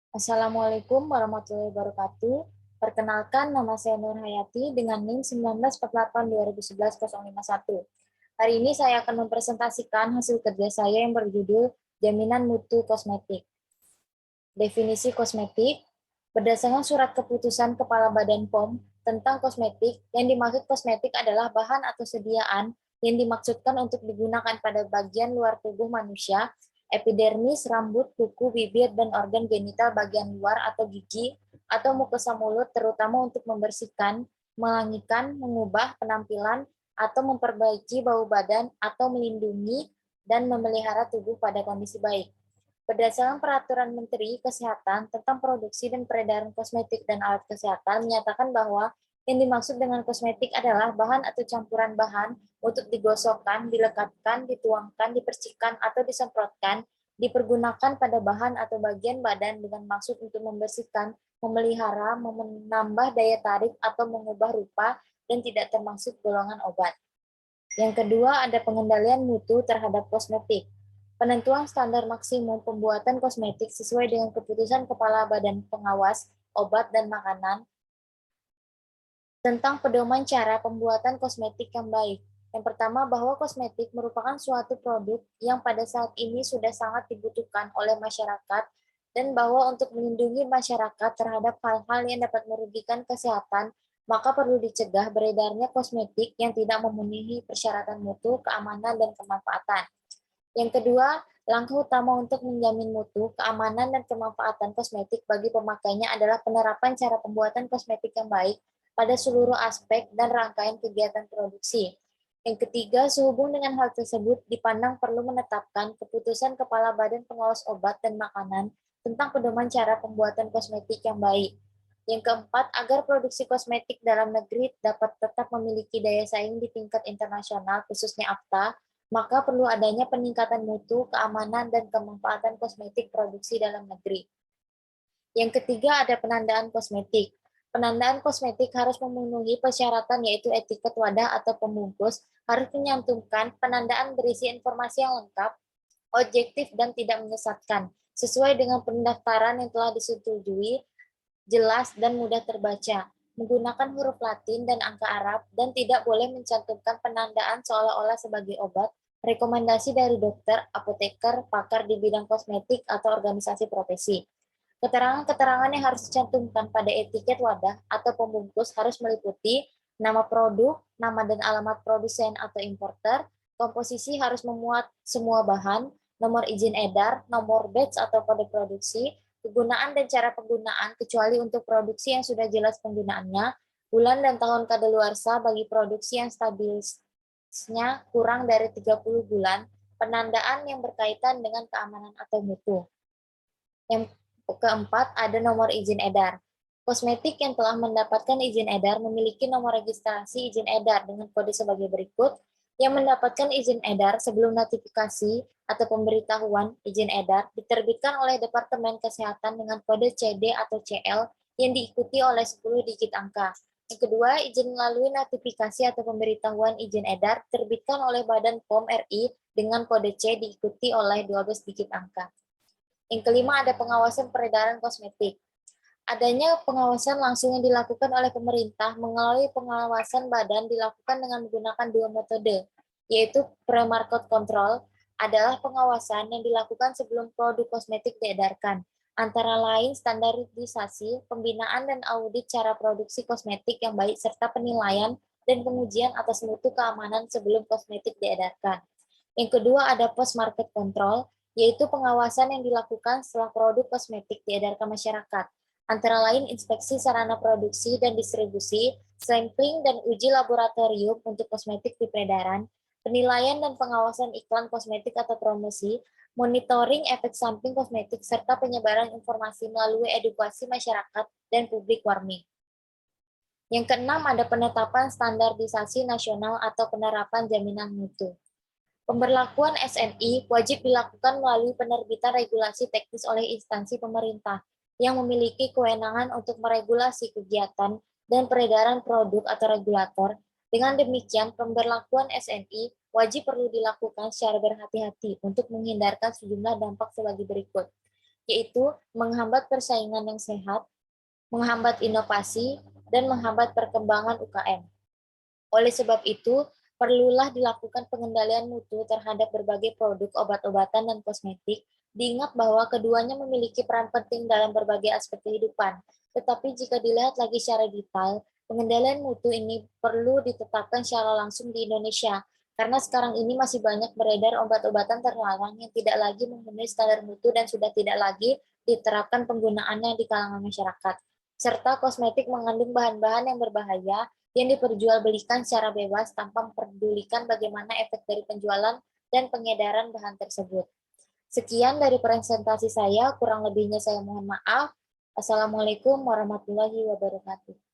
Assalamualaikum warahmatullahi wabarakatuh. Perkenalkan, nama saya Nur Hayati dengan NIM 1948-2011-051. Hari ini saya akan mempresentasikan hasil kerja saya yang berjudul Jaminan Mutu Kosmetik. Definisi kosmetik, berdasarkan surat keputusan Kepala Badan POM tentang kosmetik, yang dimaksud kosmetik adalah bahan atau sediaan yang dimaksudkan untuk digunakan pada bagian luar tubuh manusia, epidermis, rambut, kuku, bibir, dan organ genital bagian luar atau gigi, atau mukosa mulut, terutama untuk membersihkan, melangikan, mengubah penampilan, atau memperbaiki bau badan, atau melindungi dan memelihara tubuh pada kondisi baik. Berdasarkan Peraturan Menteri Kesehatan tentang Produksi dan Peredaran Kosmetik dan Alat Kesehatan menyatakan bahwa yang dimaksud dengan kosmetik adalah bahan atau campuran bahan untuk digosokkan, dilekatkan, dituangkan, dipersihkan, atau disemprotkan, dipergunakan pada bahan atau bagian badan dengan maksud untuk membersihkan, memelihara, menambah daya tarik, atau mengubah rupa, dan tidak termasuk golongan obat. Yang kedua, ada pengendalian mutu terhadap kosmetik. Penentuan standar maksimum pembuatan kosmetik sesuai dengan keputusan Kepala Badan Pengawas Obat dan Makanan tentang pedoman cara pembuatan kosmetik yang baik. Yang pertama, bahwa kosmetik merupakan suatu produk yang pada saat ini sudah sangat dibutuhkan oleh masyarakat dan bahwa untuk melindungi masyarakat terhadap hal-hal yang dapat merugikan kesehatan, maka perlu dicegah beredarnya kosmetik yang tidak memenuhi persyaratan mutu, keamanan, dan kemanfaatan. Yang kedua, langkah utama untuk menjamin mutu, keamanan, dan kemanfaatan kosmetik bagi pemakainya adalah penerapan cara pembuatan kosmetik yang baik pada seluruh aspek dan rangkaian kegiatan produksi. Yang ketiga, sehubung dengan hal tersebut, dipandang perlu menetapkan keputusan Kepala Badan Pengawas Obat dan Makanan tentang pedoman cara pembuatan kosmetik yang baik. Yang keempat, agar produksi kosmetik dalam negeri dapat tetap memiliki daya saing di tingkat internasional, khususnya AFTA, maka perlu adanya peningkatan mutu, keamanan, dan kemanfaatan kosmetik produksi dalam negeri. Yang ketiga, ada penandaan kosmetik. Penandaan kosmetik harus memenuhi persyaratan yaitu etiket wadah atau pembungkus, harus menyantumkan penandaan berisi informasi yang lengkap, objektif, dan tidak menyesatkan, sesuai dengan pendaftaran yang telah disetujui, jelas, dan mudah terbaca, menggunakan huruf Latin dan angka Arab, dan tidak boleh mencantumkan penandaan seolah-olah sebagai obat, rekomendasi dari dokter, apoteker, pakar di bidang kosmetik, atau organisasi profesi. Keterangan-keterangan yang harus dicantumkan pada etiket wadah atau pembungkus harus meliputi nama produk, nama dan alamat produsen atau importer, komposisi harus memuat semua bahan, nomor izin edar, nomor batch atau kode produksi, kegunaan dan cara penggunaan kecuali untuk produksi yang sudah jelas penggunaannya, bulan dan tahun kadaluarsa bagi produksi yang stabilnya kurang dari 30 bulan, penandaan yang berkaitan dengan keamanan atau mutu. Yang keempat, ada nomor izin edar. Kosmetik yang telah mendapatkan izin edar memiliki nomor registrasi izin edar dengan kode sebagai berikut. Yang mendapatkan izin edar sebelum notifikasi atau pemberitahuan izin edar diterbitkan oleh Departemen Kesehatan dengan kode CD atau CL yang diikuti oleh 10 digit angka. Yang kedua, izin melalui notifikasi atau pemberitahuan izin edar diterbitkan oleh Badan POM RI dengan kode C diikuti oleh 12 digit angka. Yang kelima, ada pengawasan peredaran kosmetik. Adanya pengawasan langsung yang dilakukan oleh pemerintah melalui pengawasan badan dilakukan dengan menggunakan dua metode, yaitu pre-market control adalah pengawasan yang dilakukan sebelum produk kosmetik diedarkan, antara lain standarisasi, pembinaan dan audit cara produksi kosmetik yang baik, serta penilaian dan pengujian atas mutu keamanan sebelum kosmetik diedarkan. Yang kedua, ada post-market control, yaitu pengawasan yang dilakukan setelah produk kosmetik diedarkan masyarakat, antara lain inspeksi sarana produksi dan distribusi, sampling dan uji laboratorium untuk kosmetik di peredaran, penilaian dan pengawasan iklan kosmetik atau promosi, monitoring efek samping kosmetik, serta penyebaran informasi melalui edukasi masyarakat dan publik warming. Yang keenam, ada penetapan standarisasi nasional atau penerapan jaminan mutu. Pemberlakuan SNI wajib dilakukan melalui penerbitan regulasi teknis oleh instansi pemerintah yang memiliki kewenangan untuk meregulasi kegiatan dan peredaran produk atau regulator. Dengan demikian, pemberlakuan SNI wajib perlu dilakukan secara berhati-hati untuk menghindarkan sejumlah dampak sebagai berikut. yaitu menghambat persaingan yang sehat, menghambat inovasi, dan menghambat perkembangan UKM. Oleh sebab itu, perlulah dilakukan pengendalian mutu terhadap berbagai produk obat-obatan dan kosmetik. Diingat bahwa keduanya memiliki peran penting dalam berbagai aspek kehidupan. Tetapi jika dilihat lagi secara detail, pengendalian mutu ini perlu ditetapkan secara langsung di Indonesia, karena sekarang ini masih banyak beredar obat-obatan terlarang yang tidak lagi memenuhi standar mutu dan sudah tidak lagi diterapkan penggunaannya di kalangan masyarakat. Serta kosmetik mengandung bahan-bahan yang berbahaya yang diperjualbelikan secara bebas tanpa memperdulikan bagaimana efek dari penjualan dan pengedaran bahan tersebut. Sekian dari presentasi saya, kurang lebihnya saya mohon maaf. Assalamualaikum warahmatullahi wabarakatuh.